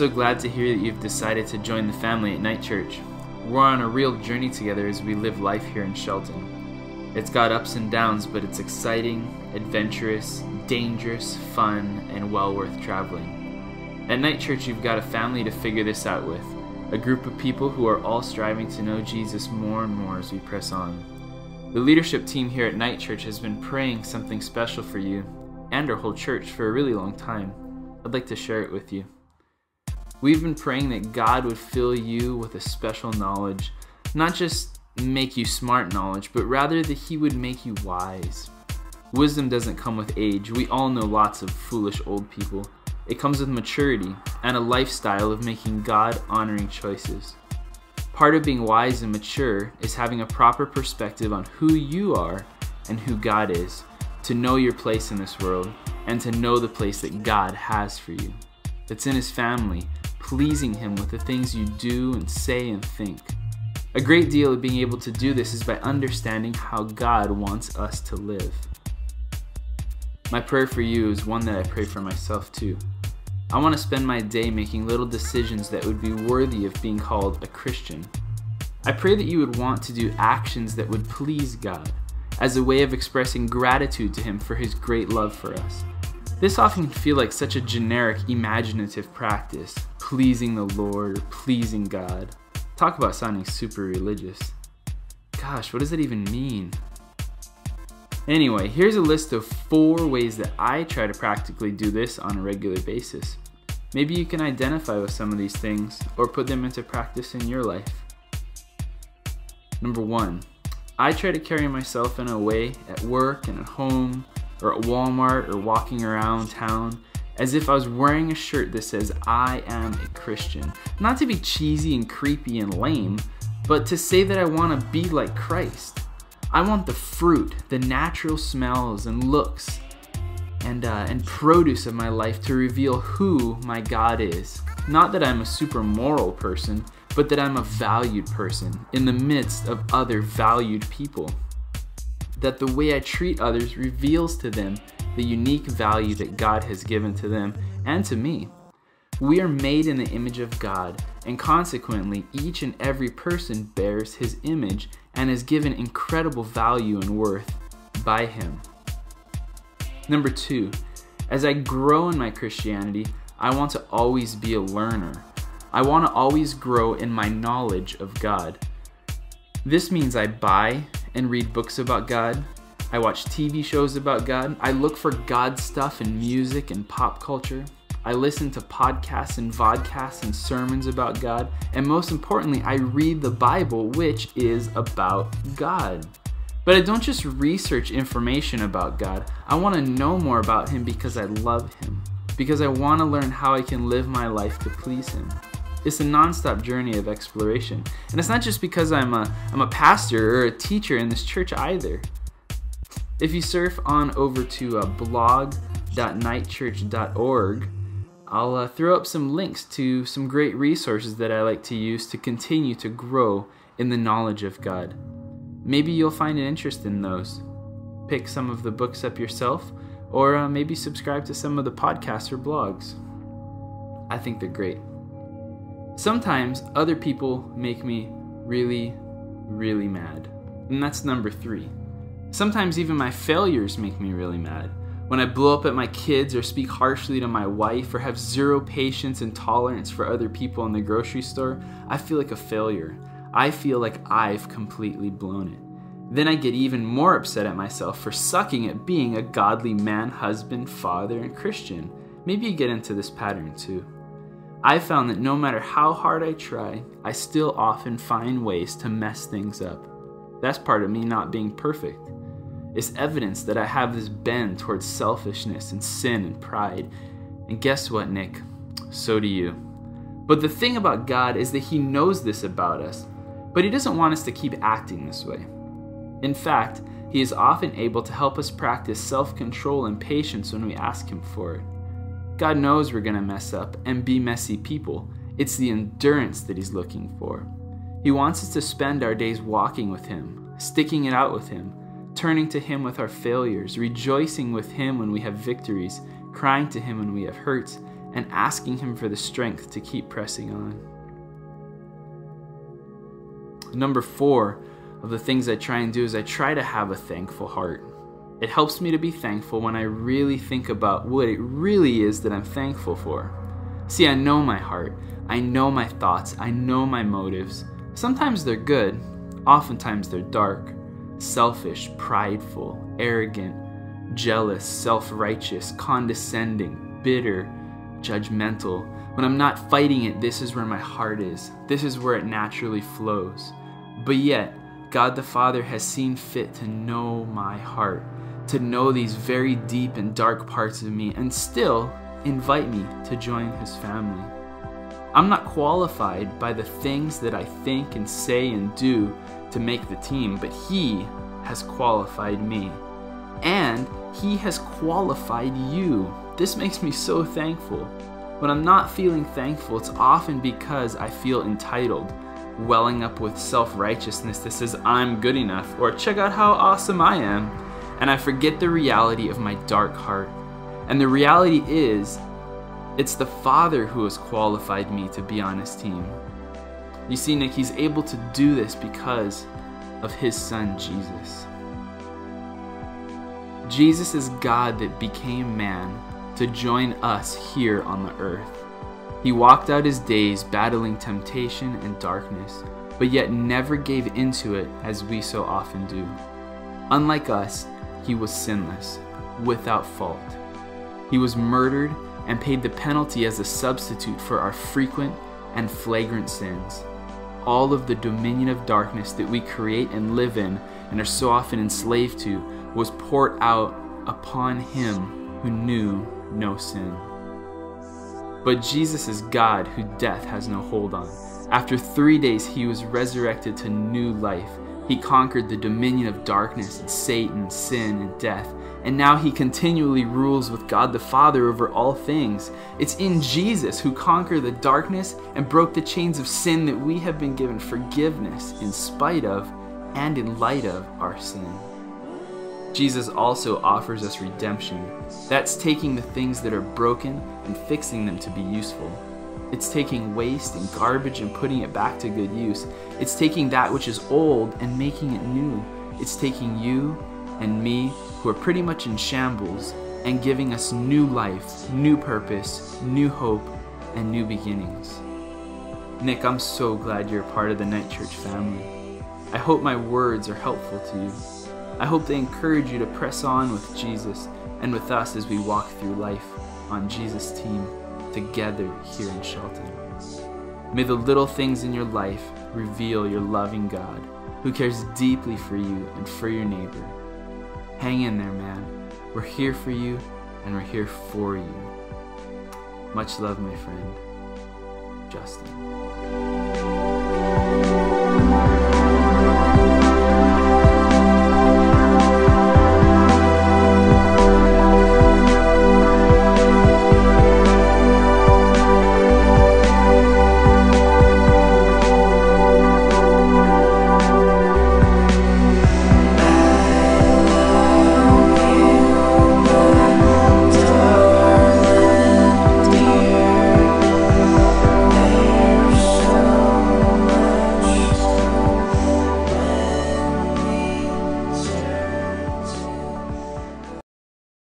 so glad to hear that you've decided to join the family at NightChurch. We're on a real journey together as we live life here in Shelton. It's got ups and downs, but it's exciting, adventurous, dangerous, fun, and well worth traveling. At NightChurch, you've got a family to figure this out with, a group of people who are all striving to know Jesus more and more as we press on. The leadership team here at NightChurch has been praying something special for you and our whole church for a really long time. I'd like to share it with you. We've been praying that God would fill you with a special knowledge, not just make you smart knowledge, but rather that He would make you wise. Wisdom doesn't come with age. We all know lots of foolish old people. It comes with maturity and a lifestyle of making God-honoring choices. Part of being wise and mature is having a proper perspective on who you are and who God is, to know your place in this world and to know the place that God has for you. It's in His family, pleasing Him with the things you do and say and think. A great deal of being able to do this is by understanding how God wants us to live. My prayer for you is one that I pray for myself too. I want to spend my day making little decisions that would be worthy of being called a Christian. I pray that you would want to do actions that would please God, as a way of expressing gratitude to Him for His great love for us. This often can feel like such a generic, imaginative practice, pleasing the Lord or pleasing God. Talk about sounding super religious. Gosh, what does that even mean? Anyway, here's a list of 4 ways that I try to practically do this on a regular basis. Maybe you can identify with some of these things or put them into practice in your life. Number 1, I try to carry myself in a way at work and at home or at Walmart or walking around town as if I was wearing a shirt that says I am a Christian. Not to be cheesy and creepy and lame, but to say that I want to be like Christ. I want the fruit, the natural smells and looks and produce of my life to reveal who my God is. Not that I'm a super moral person, but that I'm a valued person in the midst of other valued people. That the way I treat others reveals to them the unique value that God has given to them and to me. We are made in the image of God, and consequently, each and every person bears His image and is given incredible value and worth by Him. Number 2, as I grow in my Christianity, I want to always be a learner. I want to always grow in my knowledge of God. This means I buy and read books about God. I watch TV shows about God. I look for God stuff in music and pop culture. I listen to podcasts and vodcasts and sermons about God. And most importantly, I read the Bible, which is about God. But I don't just research information about God. I want to know more about Him because I love Him. Because I want to learn how I can live my life to please Him. It's a non-stop journey of exploration. And it's not just because I'm a pastor or a teacher in this church either. If you surf on over to blog.nightchurch.org, I'll throw up some links to some great resources that I like to use to continue to grow in the knowledge of God. Maybe you'll find an interest in those. Pick some of the books up yourself, or maybe subscribe to some of the podcasts or blogs. I think they're great. Sometimes other people make me really, really mad. And that's number 3. Sometimes even my failures make me really mad. When I blow up at my kids or speak harshly to my wife or have zero patience and tolerance for other people in the grocery store, I feel like a failure. I feel like I've completely blown it. Then I get even more upset at myself for sucking at being a godly man, husband, father, and Christian. Maybe you get into this pattern too. I found that no matter how hard I try, I still often find ways to mess things up. That's part of me not being perfect. It's evidence that I have this bend towards selfishness and sin and pride. And guess what, Nick? So do you. But the thing about God is that He knows this about us, but He doesn't want us to keep acting this way. In fact, He is often able to help us practice self-control and patience when we ask Him for it. God knows we're going to mess up and be messy people. It's the endurance that He's looking for. He wants us to spend our days walking with Him, sticking it out with Him, turning to Him with our failures, rejoicing with Him when we have victories, crying to Him when we have hurts, and asking Him for the strength to keep pressing on. Number 4 of the things I try and do is I try to have a thankful heart. It helps me to be thankful when I really think about what it really is that I'm thankful for. See, I know my heart. I know my thoughts. I know my motives. Sometimes they're good. Oftentimes they're dark, selfish, prideful, arrogant, jealous, self-righteous, condescending, bitter, judgmental. When I'm not fighting it, this is where my heart is. This is where it naturally flows. But yet, God the Father has seen fit to know my heart, to know these very deep and dark parts of me, and still invite me to join His family. I'm not qualified by the things that I think and say and do to make the team, but He has qualified me. And He has qualified you. This makes me so thankful. When I'm not feeling thankful, it's often because I feel entitled, welling up with self-righteousness that says I'm good enough, or check out how awesome I am, and I forget the reality of my dark heart. And the reality is, it's the Father who has qualified me to be on His team. You see, Nick, He's able to do this because of His Son, Jesus. Jesus is God that became man to join us here on the earth. He walked out His days battling temptation and darkness, but yet never gave into it as we so often do. Unlike us, He was sinless, without fault. He was murdered and paid the penalty as a substitute for our frequent and flagrant sins. All of the dominion of darkness that we create and live in and are so often enslaved to was poured out upon Him who knew no sin. But Jesus is God who death has no hold on. After 3 days, He was resurrected to new life. He conquered the dominion of darkness and Satan, sin, and death. And now He continually rules with God the Father over all things. It's in Jesus who conquered the darkness and broke the chains of sin that we have been given forgiveness in spite of and in light of our sin. Jesus also offers us redemption. That's taking the things that are broken and fixing them to be useful. It's taking waste and garbage and putting it back to good use. It's taking that which is old and making it new. It's taking you and me, who are pretty much in shambles, and giving us new life, new purpose, new hope, and new beginnings. Nick, I'm so glad you're a part of the NightChurch family. I hope my words are helpful to you. I hope they encourage you to press on with Jesus and with us as we walk through life on Jesus' team together here in Shelton. May the little things in your life reveal your loving God who cares deeply for you and for your neighbor. Hang in there, man. We're here for you and we're here for you. Much love, my friend, Justin.